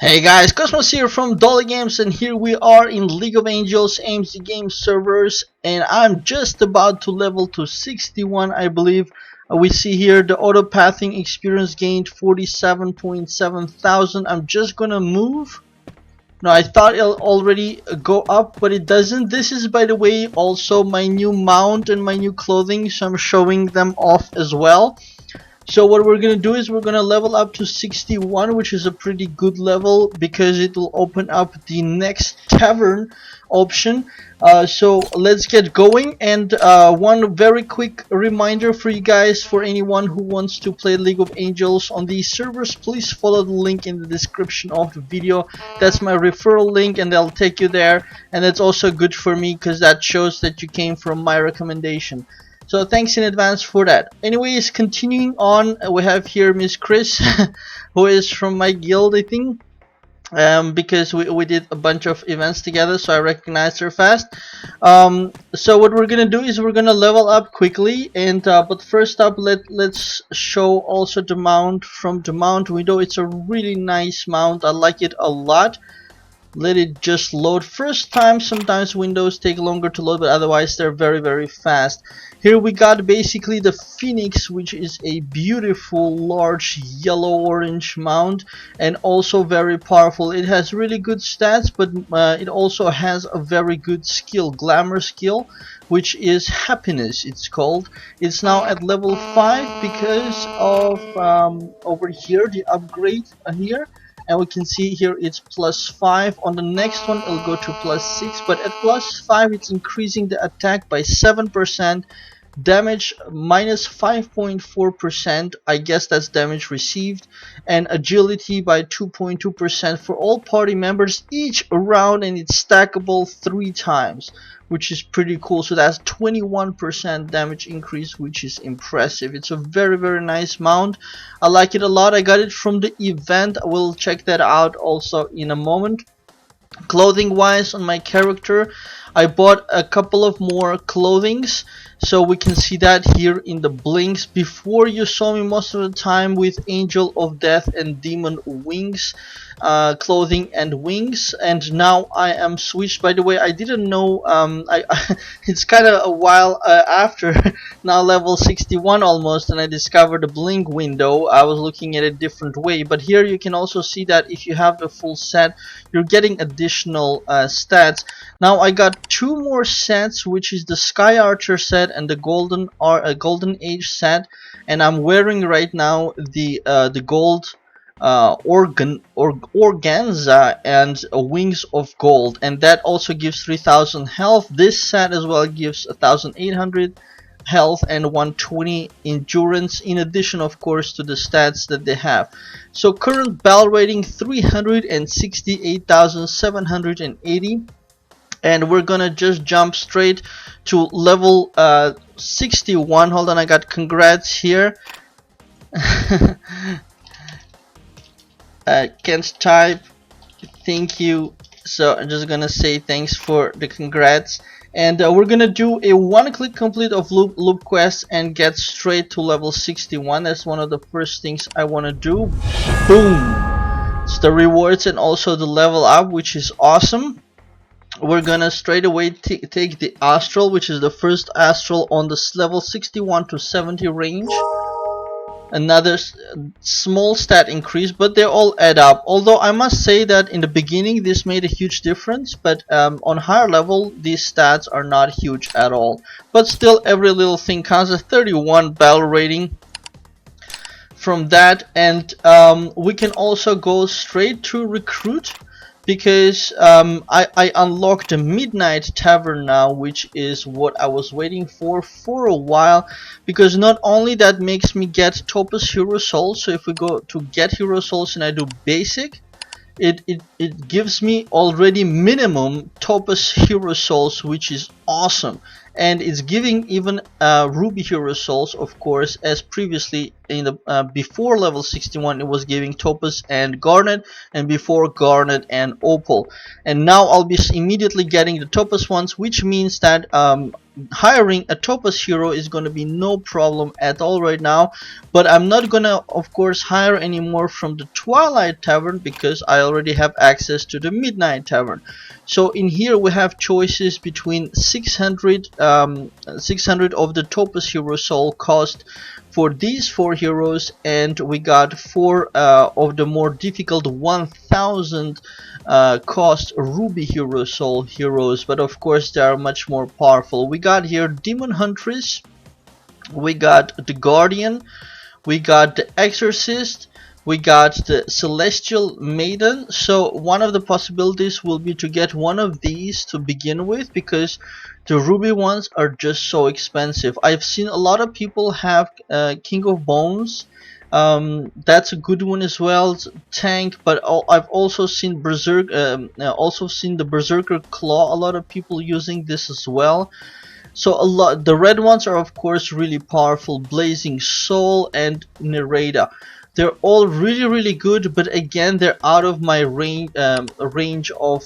Hey guys, Cosmos here from Dolly Games, and here we are in League of Angels AMC Games servers, and I'm just about to level to 61, I believe. We see here the auto pathing experience gained 47.7 thousand. I'm just gonna move. No, I thought it'll already go up, but it doesn't. This is, by the way, also my new mount and my new clothing, so I'm showing them off as well. So what we're gonna do is we're gonna level up to 61, which is a pretty good level because it will open up the next tavern option. So let's get going. And one very quick reminder for you guys, for anyone who wants to play League of Angels on these servers, please follow the link in the description of the video. That's my referral link, and they'll take you there. And that's also good for me because that shows that you came from my recommendation. So thanks in advance for that. Anyways, continuing on, we have here Miss Chris, who is from my guild, I think, because we did a bunch of events together, so I recognized her fast. So what we're gonna do is we're gonna level up quickly, and but first up, let's show also the mount from the mount window. It's a really nice mount. I like it a lot. Let it just load. First time, sometimes windows take longer to load, but otherwise they're very fast. Here we got basically the Phoenix, which is a beautiful large yellow-orange mount, and also very powerful. It has really good stats, but it also has a very good skill, glamour skill, which is happiness, it's called. It's now at level 5 because of over here, the upgrade here. And we can see here it's +5. On the next one it'll go to +6, but at +5 it's increasing the attack by 7%, damage -5.4%, I guess that's damage received, and agility by 2.2% for all party members each round, and it's stackable 3 times, which is pretty cool. So that's 21% damage increase, which is impressive. It's a very nice mount. I like it a lot. I got it from the event. I will check that out also in a moment. Clothing wise, on my character, I bought a couple of more clothings, so we can see that here in the blinks. Before, you saw me most of the time with Angel of Death and Demon Wings clothing and wings, and now I am switched. By the way, I didn't know, it's kind of a while after now level 61 almost, and I discovered the blink window. I was looking at it a different way, but here you can also see that if you have the full set, you're getting additional stats. Now I got 2 more sets, which is the Sky Archer set and the Golden Age set, and I'm wearing right now the gold organza and wings of gold, and that also gives 3000 health. This set as well gives 1800 health and 120 endurance, in addition of course to the stats that they have. So current battle rating 368,780, and we're gonna just jump straight to level 61. Hold on, I got congrats here. Can't type, thank you, so I'm just gonna say thanks for the congrats. And we're gonna do a one-click complete of loop quest and get straight to level 61. That's one of the first things I want to do. Boom! It's the rewards and also the level up, which is awesome. We're gonna straight away take the Astral, which is the first Astral on this level 61 to 70 range. Another small stat increase, but they all add up. Although I must say that in the beginning this made a huge difference, but on higher level these stats are not huge at all. But still, every little thing counts. A 31 battle rating from that, and we can also go straight to recruit, because I unlocked the Midnight Tavern now, which is what I was waiting for a while, because not only that makes me get Topaz Hero Souls. So if we go to get Hero Souls and I do basic, it gives me already minimum Topaz Hero Souls, which is awesome, and it's giving even ruby hero souls, of course, as previously in the before level 61 it was giving topaz and garnet, and before garnet and opal. And now I'll be immediately getting the topaz ones, which means that hiring a topaz hero is going to be no problem at all right now. But I'm not gonna, of course, hire anymore from the Twilight Tavern because I already have access to the Midnight Tavern. So in here we have choices between 600 of the topaz hero soul cost for these 4 heroes, and we got 4 of the more difficult 1000 cost ruby hero soul heroes, but of course they are much more powerful. We got here Demon Huntress, we got the Guardian, we got the Exorcist, we got the Celestial Maiden. So one of the possibilities will be to get one of these to begin with, because the ruby ones are just so expensive. I've seen a lot of people have King of Bones. That's a good one as well, tank. But I've also seen the Berserker Claw. A lot of people using this as well. So the red ones are of course really powerful, Blazing Soul and Nereda. They're all really good, but again they're out of my range of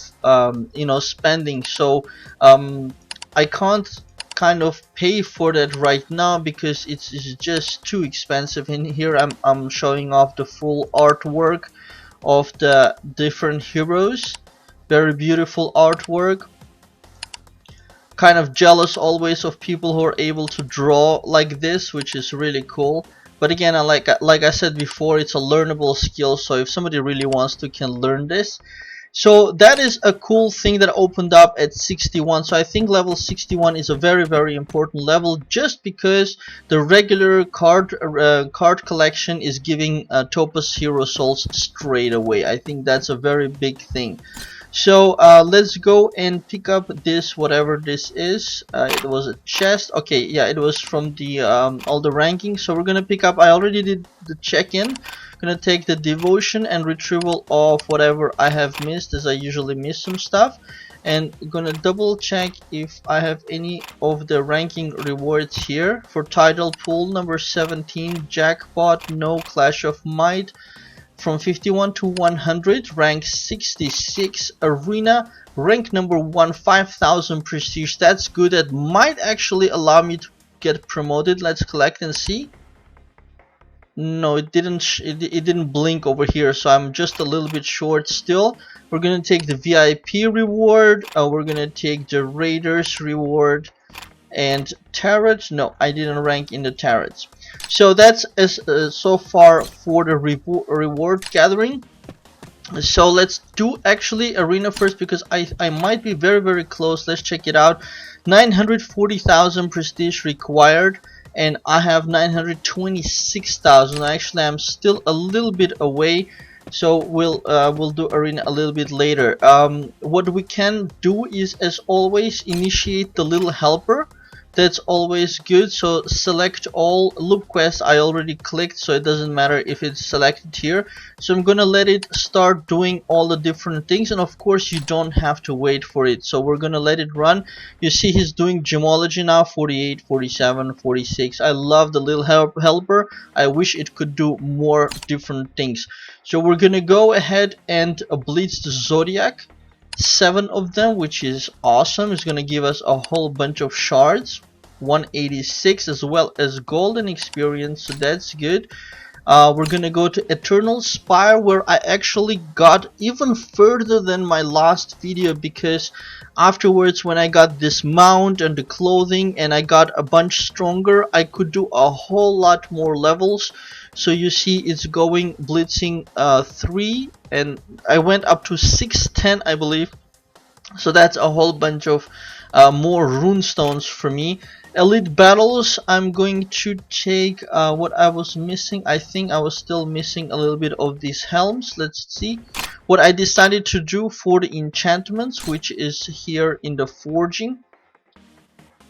spending. So I can't kind of pay for that right now because it's just too expensive. In here I'm showing off the full artwork of the different heroes. Very beautiful artwork. Kind of jealous always of people who are able to draw like this, which is really cool. But again, like I said before, it's a learnable skill, so if somebody really wants to, can learn this. So that is a cool thing that opened up at 61. So I think level 61 is a very important level, just because the regular card collection is giving topaz hero souls straight away. I think that's a very big thing. So let's go and pick up this, whatever this is. It was a chest. Okay, yeah, it was from the all the rankings. So we're gonna pick up, I already did the check-in. Gonna take the devotion and retrieval of whatever I have missed, as I usually miss some stuff. And gonna double check if I have any of the ranking rewards here. For title pool number 17, jackpot, no, clash of might. From 51 to 100, rank 66, arena, rank number 1, 5000 prestige. That's good. That might actually allow me to get promoted. Let's collect and see. No, it didn't. It didn't blink over here, so I'm just a little bit short still. We're gonna take the VIP reward. We're gonna take the Raiders reward and Tarot. No, I didn't rank in the Tarots. So that's so far for the reward gathering. So let's do actually arena first, because I might be very close. Let's check it out. 940,000 prestige required, and I have 926,000. Actually, I'm still a little bit away, so we'll do arena a little bit later. What we can do is, as always, initiate the little helper. That's always good. So select all loop quests. I already clicked, so it doesn't matter if it's selected here. So I'm gonna let it start doing all the different things, and of course you don't have to wait for it. So we're gonna let it run. You see he's doing gemology now, 48, 47, 46. I love the little helper. I wish it could do more different things. So we're gonna go ahead and blitz the Zodiac. 7 of them, which is awesome. It's gonna give us a whole bunch of shards, 186, as well as golden experience, so that's good. We're gonna go to Eternal Spire, where I actually got even further than my last video, because afterwards, when I got this mount and the clothing and I got a bunch stronger, I could do a whole lot more levels. So you see it's going blitzing 3, and I went up to 610, I believe. So that's a whole bunch of more rune stones for me. Elite battles, I'm going to take what I was missing. I think I was still missing a little bit of these helms. Let's see what I decided to do for the enchantments, which is here in the forging.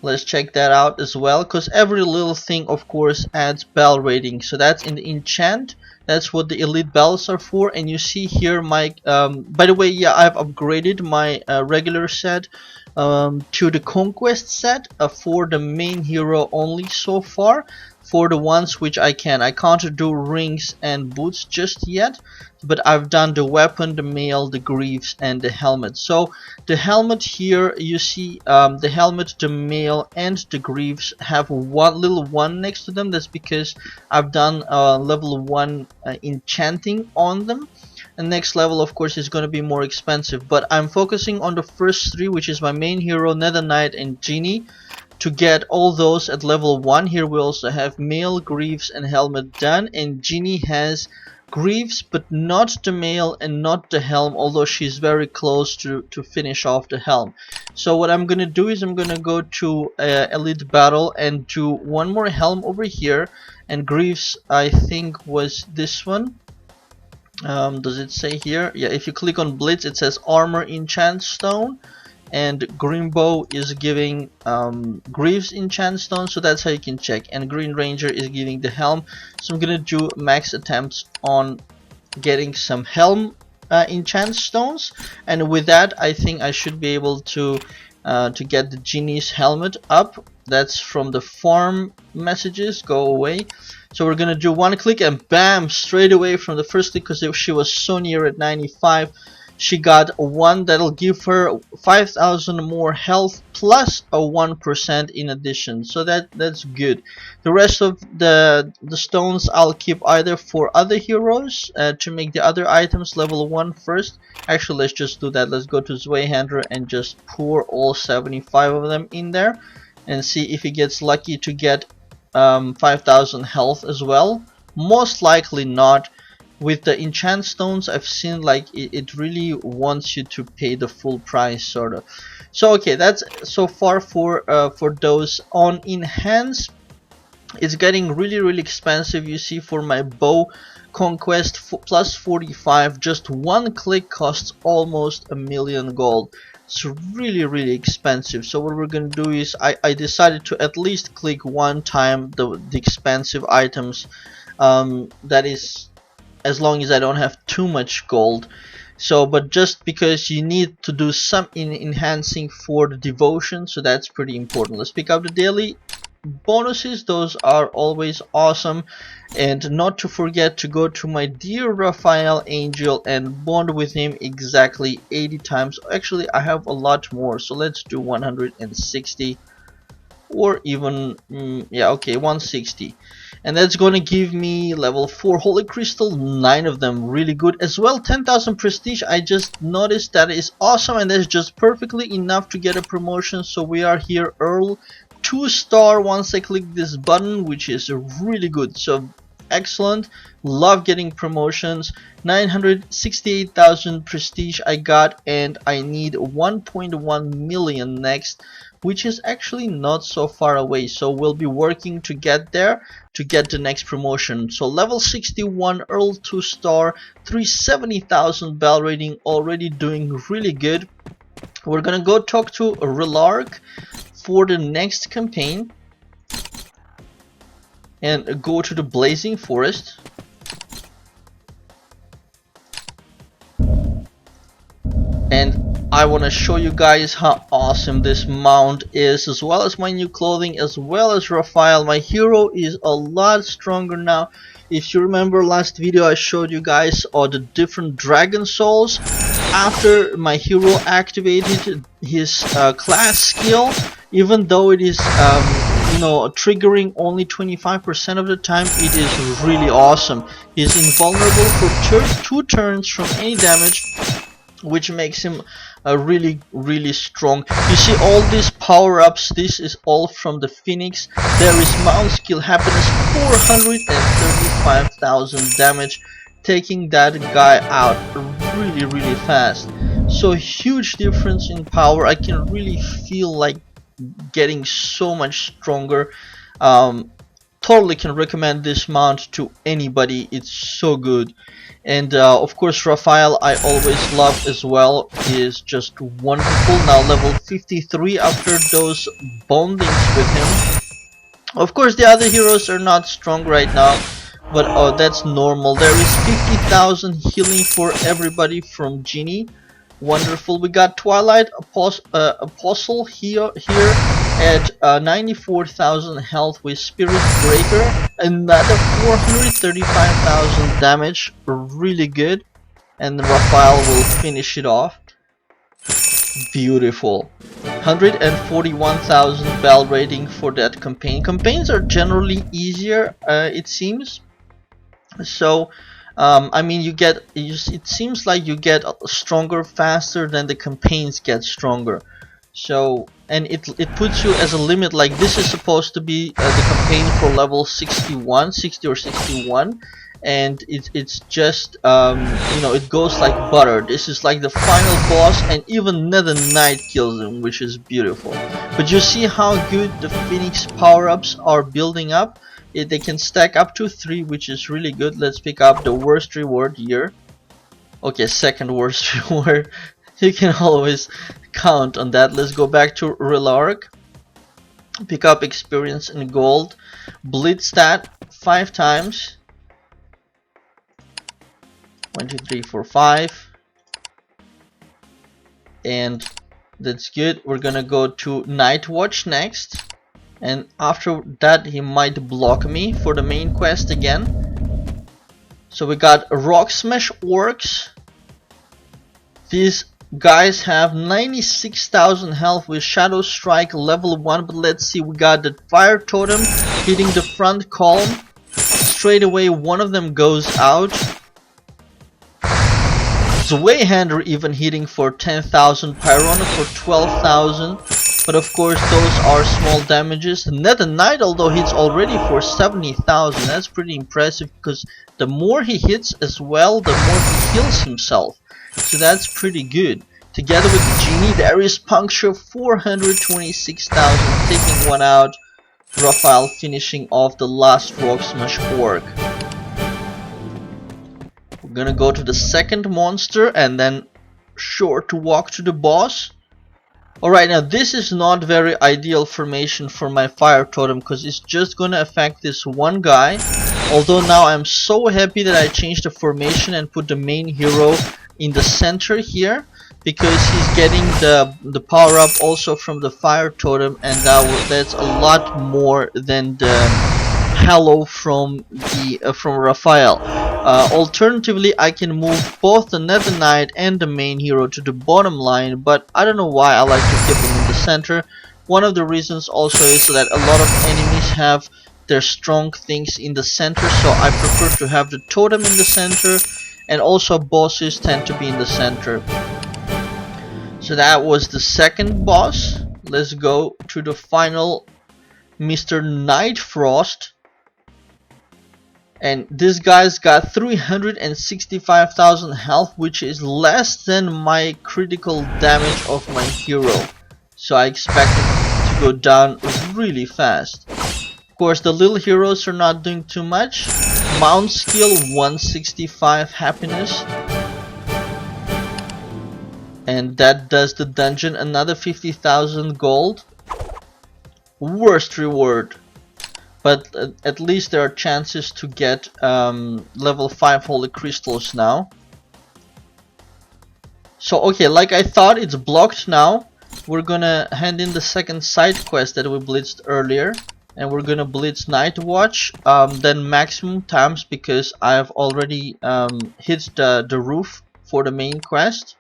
Let's check that out as well, because every little thing of course adds bell rating. So that's in the enchant. That's what the elite bells are for. And you see here my by the way, yeah, I've upgraded my regular set to the conquest set for the main hero only so far. For the ones which I can't do rings and boots just yet, but I've done the weapon, the mail, the greaves, and the helmet. So the helmet here, you see the helmet, the mail, and the greaves have one little one next to them. That's because I've done level 1 enchanting on them. And next level of course is going to be more expensive, but I'm focusing on the first 3, which is my main hero, Nether Knight, and Genie, to get all those at level 1. Here we also have mail, greaves, and helmet done, and Genie has greaves but not the mail and not the helm, although she's very close to finish off the helm. So what I'm gonna do is I'm gonna go to elite battle and do one more helm over here, and greaves I think was this one. Does it say here? Yeah, if you click on Blitz it says armor enchant stone, and Green Bow is giving Greaves enchant stone, so that's how you can check. And Green Ranger is giving the helm. So I'm gonna do max attempts on getting some helm enchant stones, and with that I think I should be able to get the Genie's helmet up. That's from the farm messages. Go away. So we're gonna do one click and bam, straight away from the first click, because she was so near at 95. She got one that'll give her 5,000 more health plus a 1% in addition. So that's good. The rest of the stones I'll keep either for other heroes to make the other items level 1 first. Actually, let's just do that. Let's go to Zweihander and just pour all 75 of them in there and see if he gets lucky to get 5,000 health as well. Most likely not. With the enchant stones, I've seen like it really wants you to pay the full price, sort of. So okay, that's so far for those. On enhance, it's getting really expensive. You see, for my bow conquest plus 45, just one click costs almost 1,000,000 gold. It's really expensive. So what we're gonna do is I decided to at least click one time the expensive items. That is, as long as I don't have too much gold. So, but just because you need to do some enhancing for the devotion, so that's pretty important. Let's pick up the daily bonuses. Those are always awesome. And not to forget to go to my dear Raphael Angel and bond with him exactly 80 times. Actually, I have a lot more, so let's do 160, or even yeah, okay, 160. And that's gonna give me level 4 holy crystal, 9 of them, really good as well. 10,000 prestige, I just noticed that is awesome, and that's just perfectly enough to get a promotion. So we are here, Earl, 2-star once I click this button, which is really good. So excellent, love getting promotions. 968,000 prestige I got, and I need 1.1 million next, which is actually not so far away. So we'll be working to get there to get the next promotion. So level 61 Earl, 2-star, 370,000 bell rating, already doing really good. We're gonna go talk to Relark for the next campaign and go to the Blazing Forest. And I want to show you guys how awesome this mount is, as well as my new clothing, as well as Raphael. My hero is a lot stronger now. If you remember last video, I showed you guys all the different dragon souls. After my hero activated his class skill, even though it is you know, triggering only 25% of the time, it is really awesome. He's invulnerable for 2 turns from any damage, which makes him really strong. You see all these power-ups, this is all from the Phoenix. There is mount skill happiness, 435,000 damage, taking that guy out really fast. So huge difference in power. I can really feel like getting so much stronger. totally can recommend this mount to anybody. It's so good. And of course Raphael I always love as well. He is just wonderful. Now level 53 after those bondings with him. Of course the other heroes are not strong right now, but that's normal. There is 50,000 healing for everybody from Genie. Wonderful. We got Twilight Apostle here at 94,000 health with Spirit Breaker. Another 435,000 damage. Really good. And Raphael will finish it off. Beautiful. 141,000 bell rating for that campaign. Campaigns are generally easier, it seems. So I mean, it seems like you get stronger faster than the campaigns get stronger. So, and it puts you as a limit, like this is supposed to be the campaign for level 60 or 61, and it's just you know, it goes like butter. This is like the final boss, and even Nether Knight kills him, which is beautiful. But you see how good the Phoenix power-ups are building up. They can stack up to 3, which is really good. Let's pick up the worst reward here. Okay, second worst reward. You can always count on that. Let's go back to Relark. Pick up experience and gold. Blitz that 5 times. 1, 2, 3, 4, 5. And that's good. We're gonna go to Night Watch next. And after that he might block me for the main quest again. So we got Rock Smash Orcs. These guys have 96,000 health with Shadow Strike level 1, but let's see, we got the Fire Totem hitting the front column. Straight away one of them goes out. Zweihander even hitting for 10,000, Pyrona for 12,000. But of course those are small damages. Nether Knight, although hits already for 70,000, that's pretty impressive, because the more he hits as well, the more he heals himself. So that's pretty good. Together with the Genie, there is Puncture 426,000, taking one out. Raphael finishing off the last Rock Smash Orc. We're gonna go to the second monster and then sure to walk to the boss. Alright, now this is not very ideal formation for my Fire Totem, because it's just gonna affect this one guy. Although now I'm so happy that I changed the formation and put the main hero in the center here, because he's getting the power up also from the Fire Totem, and that's a lot more than the Halo from Raphael. Alternatively, I can move both the Nether Knight and the main hero to the bottom line, but I don't know why I like to keep them in the center. One of the reasons also is that a lot of enemies have their strong things in the center, so I prefer to have the totem in the center, and also bosses tend to be in the center. So that was the second boss. Let's go to the final, Mr. Nightfrost. And this guy's got 365,000 health, which is less than my critical damage of my hero. So I expect it to go down really fast. Of course, the little heroes are not doing too much. Mount skill 165 happiness. And that does the dungeon. Another 50,000 gold. Worst reward. But at least there are chances to get level 5 holy crystals now. So okay, like I thought, it's blocked now. We're gonna hand in the second side quest that we blitzed earlier. And we're gonna blitz Night Watch, then maximum times, because I've already hit the roof for the main quest.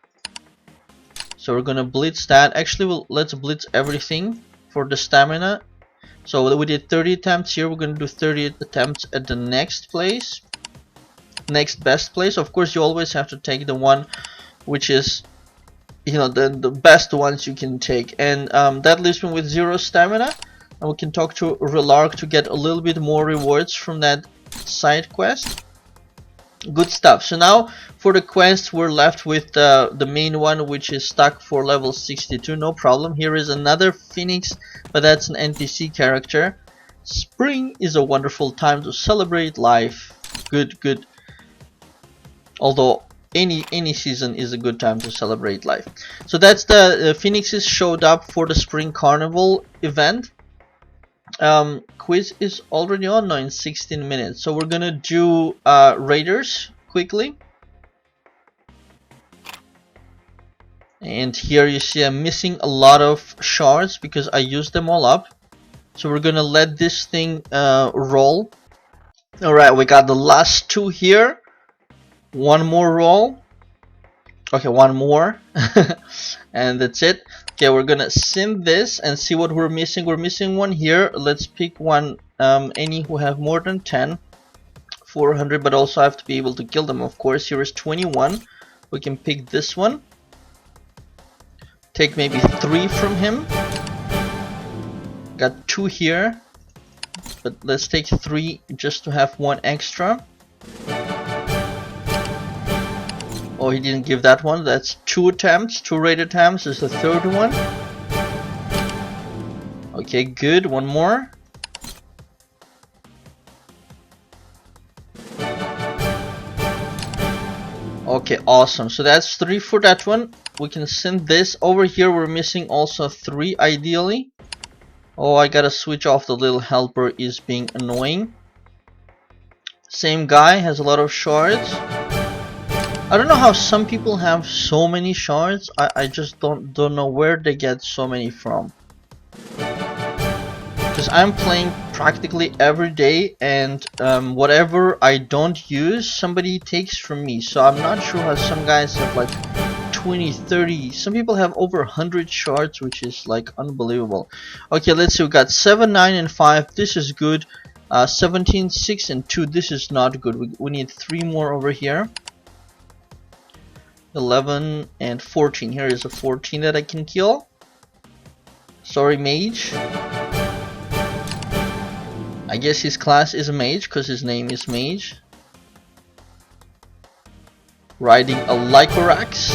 So we're gonna blitz that. Actually, let's blitz everything for the stamina. So we did 30 attempts here. We're gonna do 30 attempts at the next place, next best place. Of course, you always have to take the one which is, you know, the best ones you can take. And that leaves me with 0 stamina. And we can talk to Relark to get a little bit more rewards from that side quest. Good stuff. So now for the quest, we're left with the main one, which is stuck for level 62. No problem. Here is another Phoenix, but that's an NPC character. Spring is a wonderful time to celebrate life. Good. Although any season is a good time to celebrate life. So that's the phoenixes showed up for the spring carnival event. Quiz is already on now in 16 minutes. So we're gonna do raiders quickly. And here you see I'm missing a lot of shards because I used them all up. So we're gonna let this thing roll. Alright, we got the last two here. One more roll. Okay, one more. And that's it. Okay, we're gonna sim this and see what we're missing. We're missing one here. Let's pick one, any who have more than 10. 400, but also I have to be able to kill them, of course. Here is 21. We can pick this one. Take maybe 3 from him. Got 2 here. But let's take 3 just to have 1 extra. Oh, he didn't give that one. That's 2 attempts. 2 raid attempts is the third one. Okay, good. One more. Okay, awesome. So that's 3 for that one. We can send this over here. We're missing also 3 ideally. Oh, I gotta switch off the little helper, is being annoying. Same guy has a lot of shards. I don't know how some people have so many shards. I just don't know where they get so many from. Because I'm playing practically every day, and whatever I don't use, somebody takes from me. So I'm not sure how some guys have like 20, 30. Some people have over 100 shards, which is like unbelievable. Okay, let's see. We got 7, 9, and 5. This is good. 17, 6, and 2. This is not good. We need 3 more over here. 11 and 14. Here is a 14 that I can kill. Sorry, mage. I guess his class is a mage because his name is mage. Riding a Lycorax.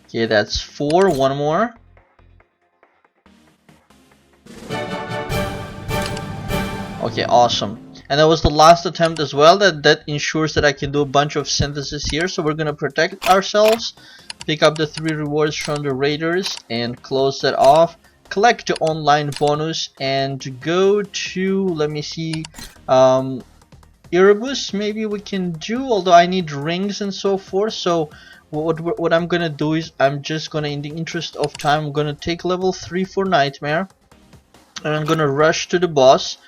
Okay, that's 4. One more. Okay, awesome. And that was the last attempt as well. That ensures that I can do a bunch of synthesis here. So we're gonna protect ourselves, pick up the 3 rewards from the raiders, and close that off. Collect the online bonus and go to, let me see, Erebus maybe we can do, although I need rings and so forth. So what I'm gonna do is I'm just gonna, in the interest of time, I'm gonna take level 3 for Nightmare, and I'm gonna rush to the boss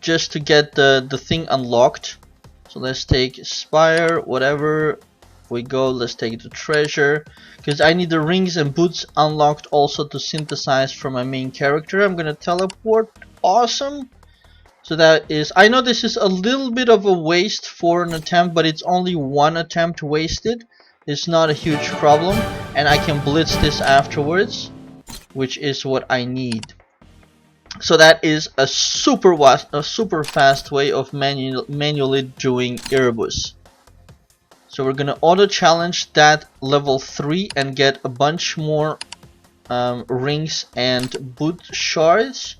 just to get the thing unlocked. So let's take Spire, whatever we go. Let's take the treasure, because I need the rings and boots unlocked also to synthesize for my main character. I'm gonna teleport. Awesome. So that is, I know this is a little bit of a waste for an attempt, but it's only 1 attempt wasted. It's not a huge problem, and I can blitz this afterwards, which is what I need. So that is a super fast way of manually doing Erebus. So we're gonna auto challenge that level 3 and get a bunch more rings and boot shards.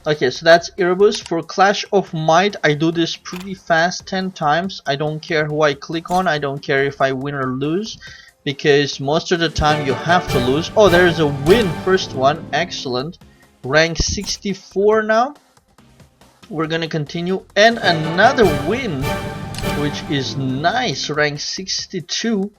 Okay, so that's Erebus. For Clash of Might, I do this pretty fast, 10 times. I don't care who I click on. I don't care if I win or lose, because most of the time you have to lose. Oh, there's a win. First one. Excellent. Rank 64 now. We're gonna continue, and another win, which is nice. Rank 62.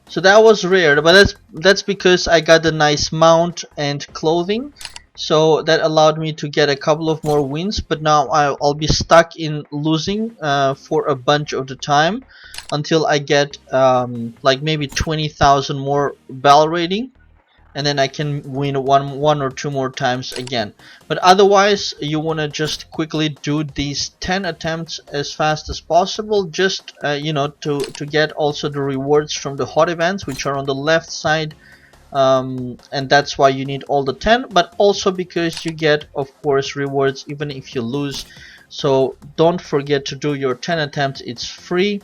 So that was rare, but that's because I got a nice mount and clothing, so that allowed me to get a couple of more wins. But now I'll be stuck in losing for a bunch of the time until I get like maybe 20,000 more battle rating, and then I can win one or 2 more times again. But otherwise, you want to just quickly do these 10 attempts as fast as possible, just you know, to get also the rewards from the hot events, which are on the left side, and that's why you need all the 10, but also because you get, of course, rewards even if you lose. So don't forget to do your 10 attempts. It's free.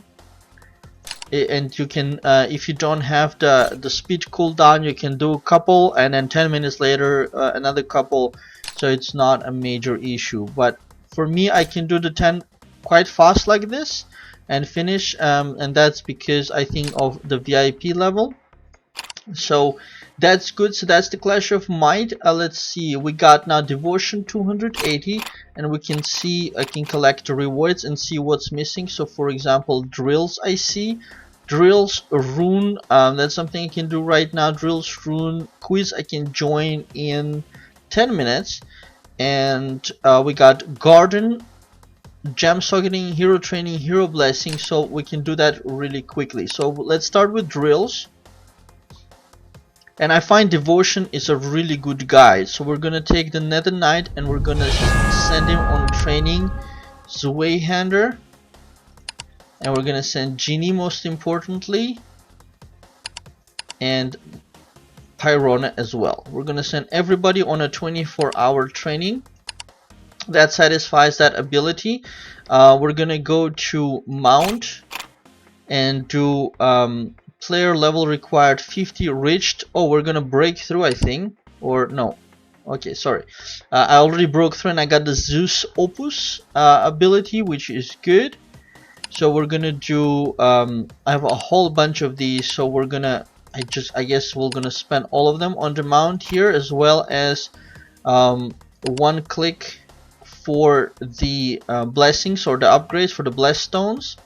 And you can, if you don't have the speed cooldown, you can do a couple, and then 10 minutes later another couple. so it's not a major issue. But for me, I can do the 10 quite fast like this and finish, and that's because I think of the VIP level. So that's good. So that's the Clash of Might. Let's see, we got now Devotion 280, and we can see I can collect the rewards and see what's missing. So for example, drills, I see drills, rune, that's something I can do right now. Drills, rune, quiz I can join in 10 minutes. And we got garden, gem socketing, hero training, hero blessing, so we can do that really quickly. So let's start with drills. And I find devotion is a really good guide. So we're gonna take the Nether Knight and we're gonna send him on training Zweihander, and we're gonna send Genie most importantly, and Pyrona as well. We're gonna send everybody on a 24-hour training that satisfies that ability. We're gonna go to mount and do player level required 50 reached. Oh, we're gonna break through, I think, or no, okay, sorry, I already broke through and I got the Zeus Opus ability, which is good. So we're gonna do I have a whole bunch of these, so we're gonna I guess we're gonna spend all of them on the mount here, as well as one click for the blessings or the upgrades for the blessed stones.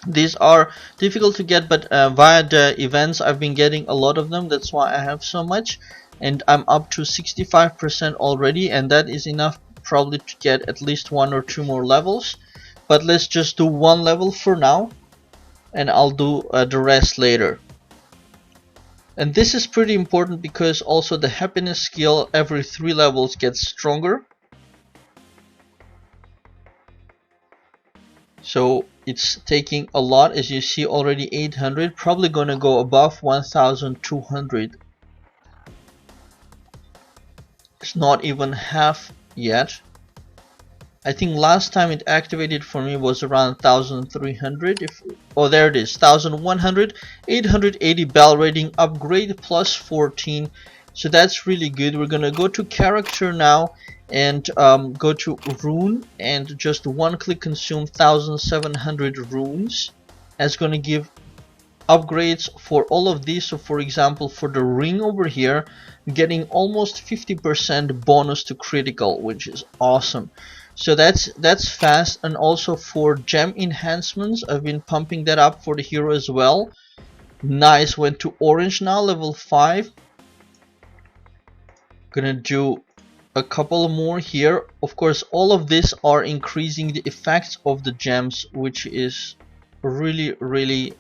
These are difficult to get, but via the events I've been getting a lot of them. That's why I have so much, and I'm up to 65% already, and that is enough probably to get at least 1 or 2 more levels. But let's just do 1 level for now, and I'll do the rest later. And this is pretty important because also the happiness skill every 3 levels gets stronger. So it's taking a lot, as you see already 800, probably gonna go above 1200. It's not even half yet. I think last time it activated for me was around 1300. Oh, there it is, 1100, 880 bell rating, upgrade plus 14. So that's really good. We're gonna go to character now and go to rune, and just 1 click consume 1700 runes. That's gonna give upgrades for all of these. So for example, for the ring over here, I'm getting almost 50% bonus to critical, which is awesome. So that's fast. And also for gem enhancements, I've been pumping that up for the hero as well. Nice, went to orange now, level 5. Gonna do a couple more here. Of course, all of this are increasing the effects of the gems, which is really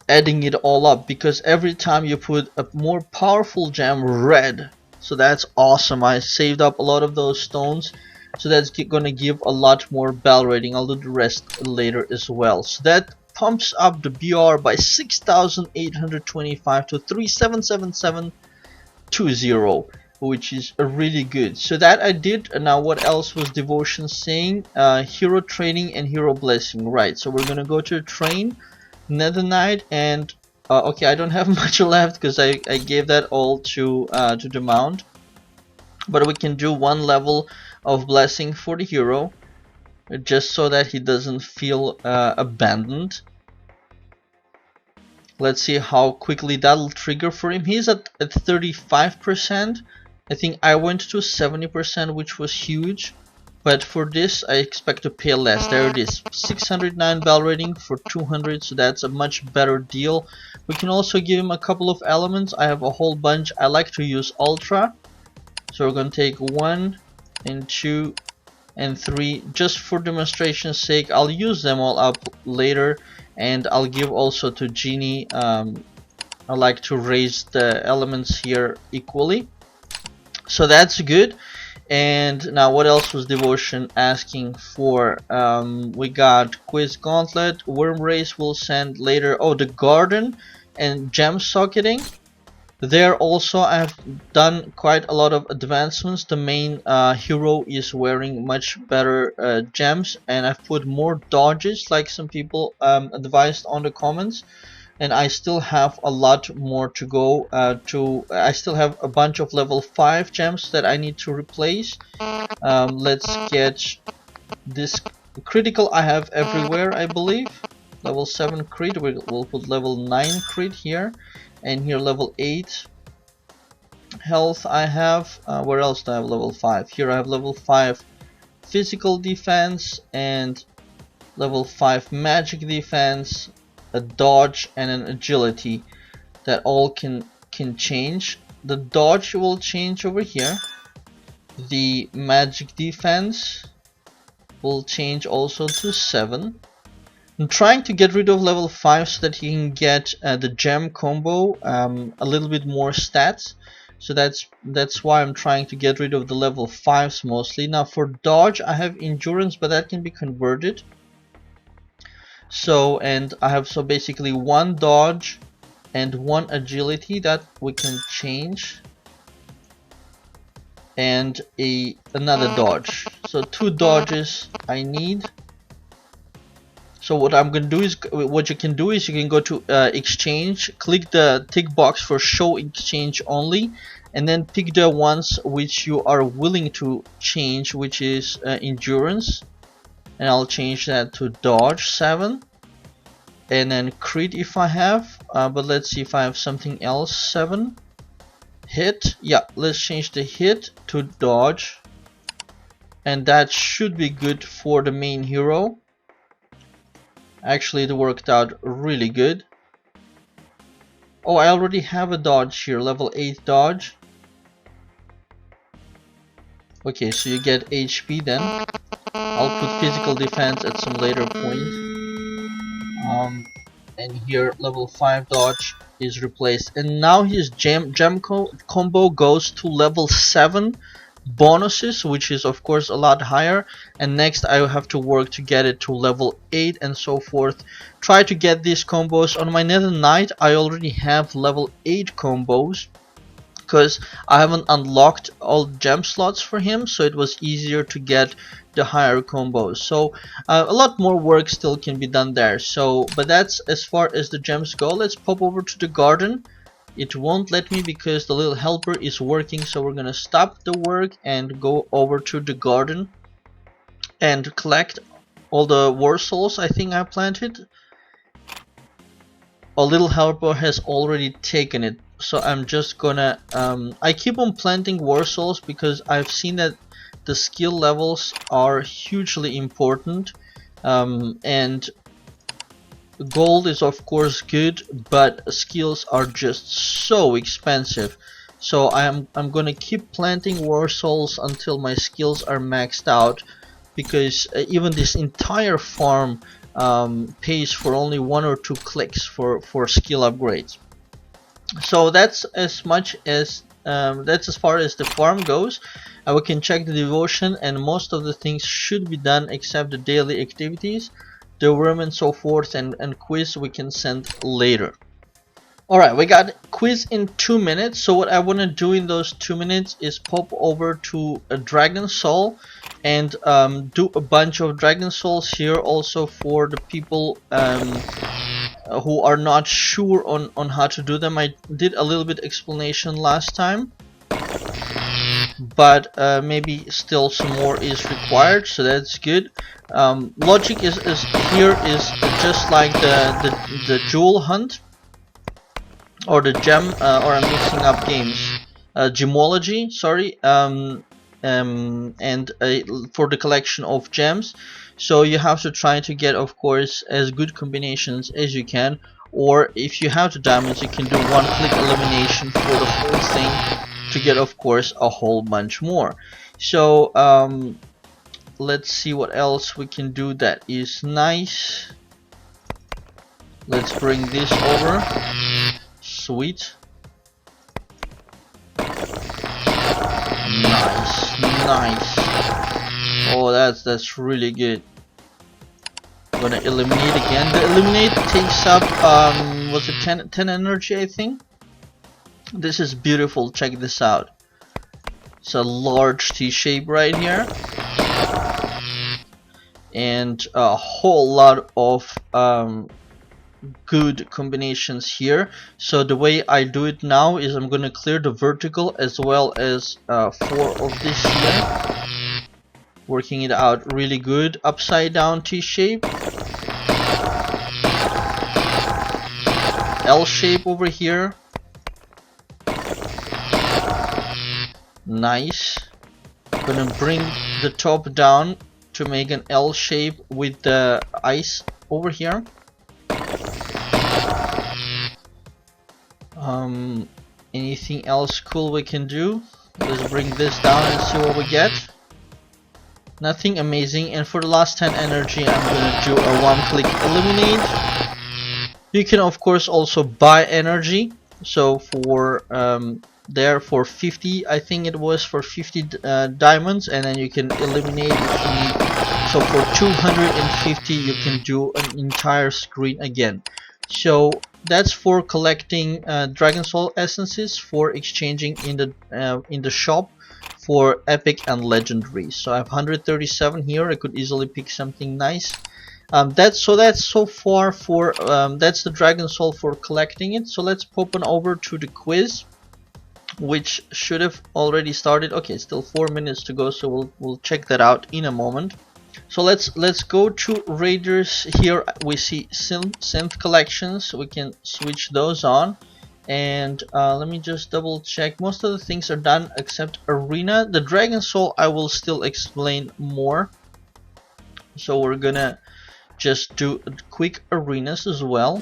adding it all up, because every time you put a more powerful gem, red, so that's awesome. I saved up a lot of those stones, so that's gonna give a lot more bell rating. I'll do the rest later as well. So that pumps up the BR by 6825 to 377720, which is really good. So that I did. Now what else was devotion saying? Hero training and hero blessing, right? So we're gonna go to train Nether Knight, and okay, I don't have much left because I gave that all to the mount, but we can do 1 level of blessing for the hero, just so that he doesn't feel abandoned. Let's see how quickly that'll trigger for him. He's at 35%. I think I went to 70%, which was huge. But for this, I expect to pay less. There it is, 609 bell rating for 200, so that's a much better deal. We can also give him a couple of elements. I have a whole bunch. I like to use Ultra. So we're going to take 1 and 2 and 3 just for demonstration's sake. I'll use them all up later, and I'll give also to Genie. I like to raise the elements here equally. So that's good. And now what else was devotion asking for? We got quiz gauntlet, worm race we'll send later. Oh, the garden and gem socketing. There also I've done quite a lot of advancements. The main hero is wearing much better gems, and I've put more dodges like some people advised on the comments. and I still have a lot more to go. I still have a bunch of level 5 gems that I need to replace. Let's get this critical. I have everywhere, I believe. Level 7 crit. We'll put level 9 crit here, and here level 8 health. I have. Where else do I have level 5? Here I have level 5 physical defense and level 5 magic defense, a dodge, and an agility that all can change. The dodge will change over here. The magic defense will change also to 7. I'm trying to get rid of level 5 so that he can get the gem combo, a little bit more stats. So that's why I'm trying to get rid of the level 5s mostly. Now for dodge I have endurance, but that can be converted. So, and I have basically 1 dodge and 1 agility that we can change, and another dodge. So 2 dodges I need. So what I'm gonna do is, what you can do is you can go to exchange, click the tick box for show exchange only, and then pick the ones which you are willing to change, which is endurance, and I'll change that to dodge 7, and then crit if I have, but let's see if I have something else. 7 hit, yeah, let's change the hit to dodge, and that should be good for the main hero. Actually, it worked out really good. Oh, I already have a dodge here, level 8 dodge. Okay, so you get HP then. I'll put physical defense at some later point. And here level 5 dodge is replaced, and now his gem combo goes to level 7 bonuses, which is of course a lot higher, and next I will have to work to get it to level 8 and so forth. Try to get these combos. On my Nether Knight I already have level 8 combos because I haven't unlocked all gem slots for him, so it was easier to get the higher combos. So a lot more work still can be done there. So, but that's as far as the gems go. Let's pop over to the garden. It won't let me because the little helper is working, so we're gonna stop the work and go over to the garden and collect all the war souls I think I planted. A little helper has already taken it, so I'm just gonna I keep on planting war souls because I've seen that the skill levels are hugely important, and gold is of course good, but skills are just so expensive. So I'm gonna keep planting war souls until my skills are maxed out, because even this entire farm pays for only 1 or 2 clicks for skill upgrades. So that's as much as that's as far as the farm goes. We can check the devotion, and most of the things should be done except the daily activities. The worm and so forth, and quiz we can send later. Alright, we got quiz in 2 minutes. So what I want to do in those 2 minutes is pop over to a dragon soul and do a bunch of dragon souls here also for the people who are not sure on how to do them. I did a little bit explanation last time, but maybe still some more is required, so that's good. Logic is here is just like the jewel hunt or the gem, or I'm mixing up games. Gemology, sorry, and for the collection of gems. So you have to try to get, of course, as good combinations as you can, or if you have the diamonds, you can do one-click elimination for the whole thing to get, of course, a whole bunch more. So let's see what else we can do that is nice. Let's bring this over. Sweet. Nice. Oh, that's really good. I'm gonna eliminate again. The eliminate takes up was it 10 energy, I think. This is beautiful. Check this out. It's a large T shape right here, and a whole lot of good combinations here. So the way I do it now is I'm gonna clear the vertical as well as 4 of this here, working it out really good. Upside down T shape, L shape over here, nice. Gonna bring the top down to make an L shape with the ice over here. Anything else cool we can do? Let's bring this down and see what we get. Nothing amazing. And for the last 10 energy, I'm gonna do a one-click eliminate. You can of course also buy energy. So for there for 50, I think it was for 50 diamonds, and then you can eliminate if you need. So for 250 you can do an entire screen again. So that's for collecting Dragon Soul essences for exchanging in the shop for epic and legendary. So I have 137 here. I could easily pick something nice. That's so far for that's the Dragon Soul for collecting it. So let's pop on over to the quiz, which should have already started. Okay, still 4 minutes to go, so we'll check that out in a moment. So let's go to Raiders. Here we see synth collections. We can switch those on, and let me just double check. Most of the things are done except Arena. The Dragon Soul I will still explain more. So we're gonna just do quick arenas as well.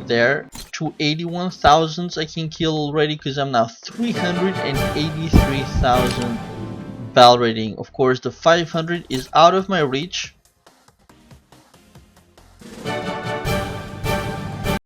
There, 281,000 I can kill already because I'm now 383,000 battle rating. Of course, the 500 is out of my reach.